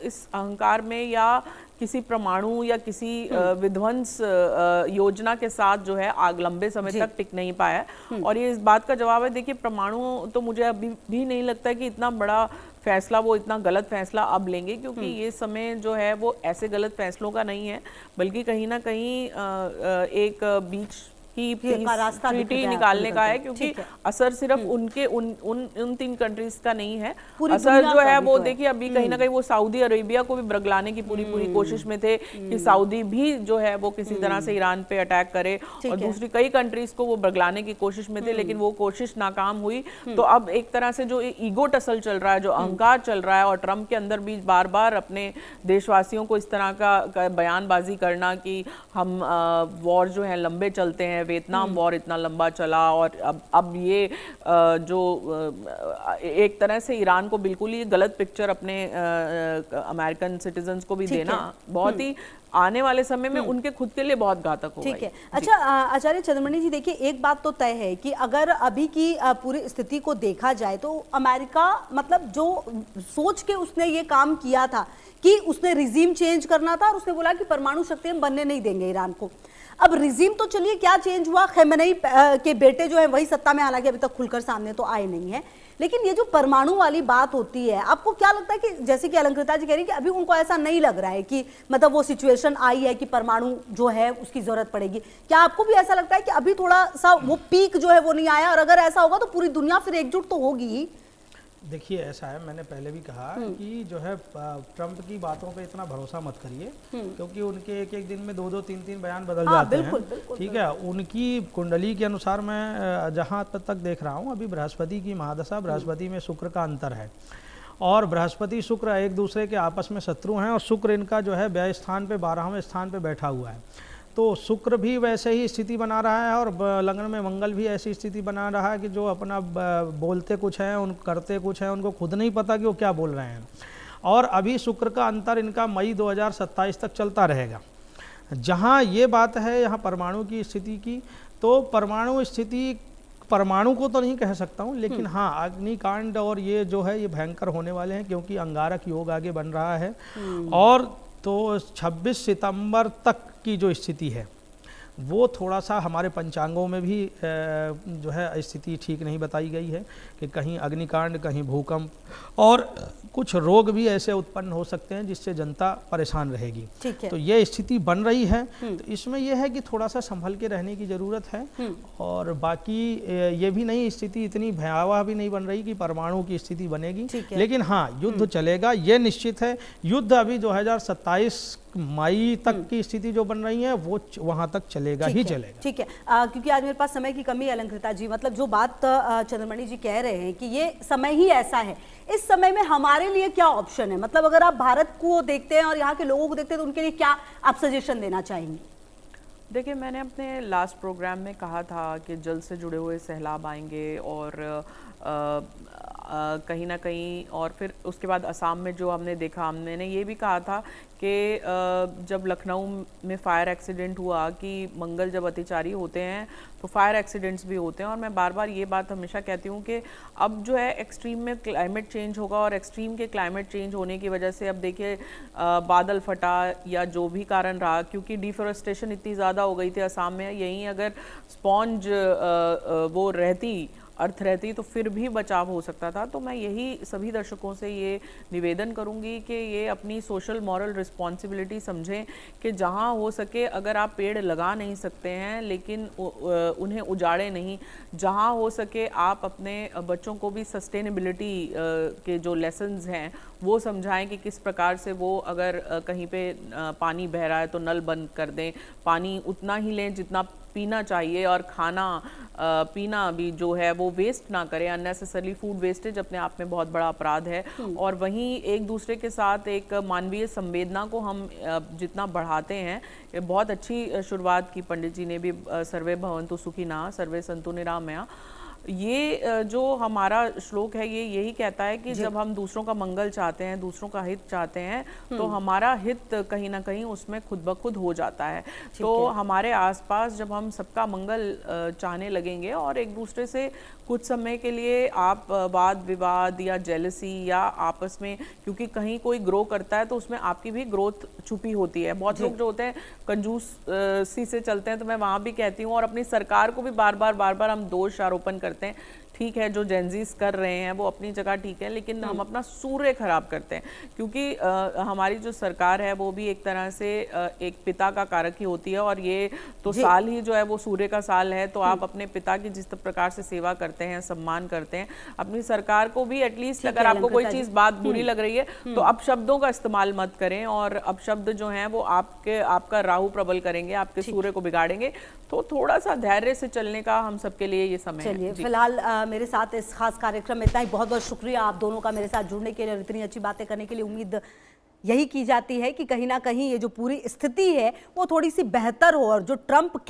इस अहंकार में या किसी परमाणु या किसी विध्वंस योजना के साथ जो है आग लंबे समय तक टिक नहीं पाया। और ये इस बात का जवाब है, देखिए परमाणु तो मुझे अभी भी नहीं लगता है कि इतना बड़ा फैसला, वो इतना गलत फैसला अब लेंगे, क्योंकि ये समय जो है वो ऐसे गलत फैसलों का नहीं है, बल्कि कहीं ना कहीं एक बीच की ट्रीटी निकालने का है, क्योंकि असर सिर्फ उनके उन 3 कंट्रीज का नहीं है, असर जो है वो देखिए अभी कहीं ना कहीं वो सऊदी अरेबिया को भी बरगलाने की पूरी कोशिश में थे कि सऊदी भी जो है वो किसी तरह से ईरान पे अटैक करे, और दूसरी कई कंट्रीज को वो बरगलाने की कोशिश में थे, लेकिन वो कोशिश नाकाम हुई। तो अब एक तरह से जो ईगो टसल चल रहा है, जो अहंकार चल रहा है, और ट्रंप के अंदर भी बार बार अपने देशवासियों को इस तरह का बयानबाजी करना कि हम वॉर जो है लंबे चलते हैं, वियतनाम वॉर इतना लंबा चला, और अब ये जो एक तरह से ईरान को बिल्कुल ही गलत पिक्चर अपने अमेरिकन सिटीजन्स को भी देना बहुत ही आने वाले समय में उनके खुद के लिए बहुत घातक होगा। ठीक है। अच्छा आचार्य चंद्रमणि जी, देखिए एक बात तो तय है कि अगर अभी की पूरी स्थिति को देखा जाए तो अमेरिका मतलब जो सोच के उसने ये काम किया था कि उसने रिजीम चेंज करना था, और उसने बोला कि परमाणु शक्ति हम बनने नहीं देंगे ईरान को। अब रिजीम तो चलिए क्या चेंज हुआ, खमेनेई के बेटे जो है वही सत्ता में, हालांकि अभी तक खुलकर सामने तो आए नहीं है, लेकिन ये जो परमाणु वाली बात होती है, आपको क्या लगता है कि जैसे कि अलंकृता जी कह रही है कि अभी उनको ऐसा नहीं लग रहा है कि मतलब वो सिचुएशन आई है कि परमाणु जो है उसकी जरूरत पड़ेगी, क्या आपको भी ऐसा लगता है कि अभी थोड़ा सा वो पीक जो है वो नहीं आया, और अगर ऐसा होगा तो पूरी दुनिया फिर एकजुट तो होगी ही? देखिए ऐसा है, मैंने पहले भी कहा कि जो है ट्रंप की बातों पे इतना भरोसा मत करिए, क्योंकि उनके एक एक दिन में 2-2, 3-3 बयान बदल जाते हैं। ठीक है, उनकी कुंडली के अनुसार मैं जहाँ तक देख रहा हूँ, अभी बृहस्पति की महादशा, बृहस्पति में शुक्र का अंतर है, और बृहस्पति शुक्र एक दूसरे के आपस में शत्रु हैं, और शुक्र इनका जो है व्यय स्थान पे 12वें स्थान पे बैठा हुआ है। तो शुक्र भी वैसे ही स्थिति बना रहा है, और लग्न में मंगल भी ऐसी स्थिति बना रहा है कि जो अपना बोलते कुछ हैं, उन करते कुछ हैं, उनको खुद नहीं पता कि वो क्या बोल रहे हैं। और अभी शुक्र का अंतर इनका मई 2027 तक चलता रहेगा। जहाँ ये बात है यहाँ परमाणु की स्थिति की, तो परमाणु स्थिति, परमाणु को तो नहीं कह सकता हूँ, लेकिन हाँ अग्निकांड और ये जो है ये भयंकर होने वाले हैं, क्योंकि अंगारक योग आगे बन रहा है। और तो 26 सितंबर तक की जो स्थिति है वो थोड़ा सा हमारे पंचांगों में भी जो है स्थिति ठीक नहीं बताई गई है, कि कहीं अग्निकांड, कहीं भूकंप, और कुछ रोग भी ऐसे उत्पन्न हो सकते हैं जिससे जनता परेशान रहेगी। तो ये स्थिति बन रही है, तो इसमें यह है कि थोड़ा सा संभल के रहने की ज़रूरत है। और बाकी ये भी नहीं, स्थिति इतनी भयावह भी नहीं बन रही कि परमाणु की स्थिति बनेगी, लेकिन हाँ युद्ध चलेगा, ये निश्चित है। युद्ध अभी 2027 मई तक की स्थिति जो बन रही है वो वहां तक चलेगा ही चलेगा। ठीक है, क्योंकि आज मेरे पास समय की कमी है अलंकृता जी, मतलब जो बात चंद्रमणि जी कह रहे हैं कि ये समय ही ऐसा है, इस समय में हमारे लिए क्या ऑप्शन है, मतलब अगर आप भारत को देखते हैं और यहाँ के लोगों को देखते हैं तो उनके लिए क्या आप सजेशन देना चाहेंगे? देखिए, मैंने अपने लास्ट प्रोग्राम में कहा था कि जल से जुड़े हुए सैलाब आएंगे, और कहीं ना कहीं, और फिर उसके बाद असम में जो हमने देखा, हमने ये भी कहा था कि जब लखनऊ में फायर एक्सीडेंट हुआ कि मंगल जब अतिचारी होते हैं तो फायर एक्सीडेंट्स भी होते हैं। और मैं बार बार ये बात हमेशा कहती हूँ कि अब जो है एक्सट्रीम में क्लाइमेट चेंज होगा, और एक्सट्रीम के क्लाइमेट चेंज होने की वजह से अब देखिए बादल फटा या जो भी कारण रहा, क्योंकि डिफॉरेस्टेशन इतनी ज़्यादा हो गई थी असम में, यहीं अगर स्पॉन्ज वो रहती, अर्थ रहती, तो फिर भी बचाव हो सकता था। तो मैं यही सभी दर्शकों से ये निवेदन करूंगी कि ये अपनी सोशल मॉरल रिस्पॉन्सिबिलिटी समझें कि जहां हो सके, अगर आप पेड़ लगा नहीं सकते हैं लेकिन उन्हें उजाड़े नहीं, जहां हो सके आप अपने बच्चों को भी सस्टेनेबिलिटी के जो लेसन्स हैं वो समझाएं कि किस प्रकार से वो अगर कहीं पे पानी बह रहा है तो नल बंद कर दें, पानी उतना ही लें जितना पीना चाहिए, और खाना पीना भी जो है वो वेस्ट ना करें। अननेसेसरली फूड वेस्टेज अपने आप में बहुत बड़ा अपराध है। और वहीं एक दूसरे के साथ एक मानवीय संवेदना को हम जितना बढ़ाते हैं, ये बहुत अच्छी शुरुआत की पंडित जी ने भी, सर्वे भवन्तु सुखिनः सर्वे सन्तु निरामया। ये जो हमारा श्लोक है ये यही कहता है कि जब हम दूसरों का मंगल चाहते हैं, दूसरों का हित चाहते हैं, तो हमारा हित कहीं ना कहीं उसमें खुद ब खुद हो जाता है। तो हमारे आसपास जब हम सबका मंगल चाहने लगेंगे और एक दूसरे से कुछ समय के लिए आप वाद विवाद या जेलसी या आपस में, क्योंकि कहीं कोई ग्रो करता है तो उसमें आपकी भी ग्रोथ छुपी होती है। बहुत लोग जो होते हैं कंजूस सी से चलते हैं, तो मैं वहाँ भी कहती हूँ, और अपनी सरकार को भी बार बार हम दोष आरोपण करते हैं। ठीक है, जो जेनजीज कर रहे हैं वो अपनी जगह ठीक है, लेकिन हम अपना सूर्य खराब करते हैं, क्योंकि हमारी जो सरकार है वो भी एक तरह से एक पिता का कारक ही होती है, और ये तो साल ही जो है वो सूर्य का साल है। तो आप अपने पिता की जिस प्रकार से सेवा करते हैं, सम्मान करते हैं, अपनी सरकार को भी एटलीस्ट, अगर आपको कोई चीज बात बुरी लग रही है तो अब शब्दों का इस्तेमाल मत करें, और अब शब्द जो हैं वो आपका राहु प्रबल करेंगे, आपके सूर्य को बिगाड़ेंगे। तो थोड़ा सा धैर्य से चलने का हम सबके लिए ये समय है। चलिए, फिलहाल मेरे साथ इस खास कार्यक्रम में इतना ही। बहुत बहुत शुक्रिया आप दोनों का मेरे साथ जुड़ने के लिए और इतनी अच्छी बातें करने के लिए। उम्मीद यही की जाती है कि कहीं ना कहीं ये जो पूरी स्थिति है वो थोड़ी सी बेहतर हो, और जो ट्रंप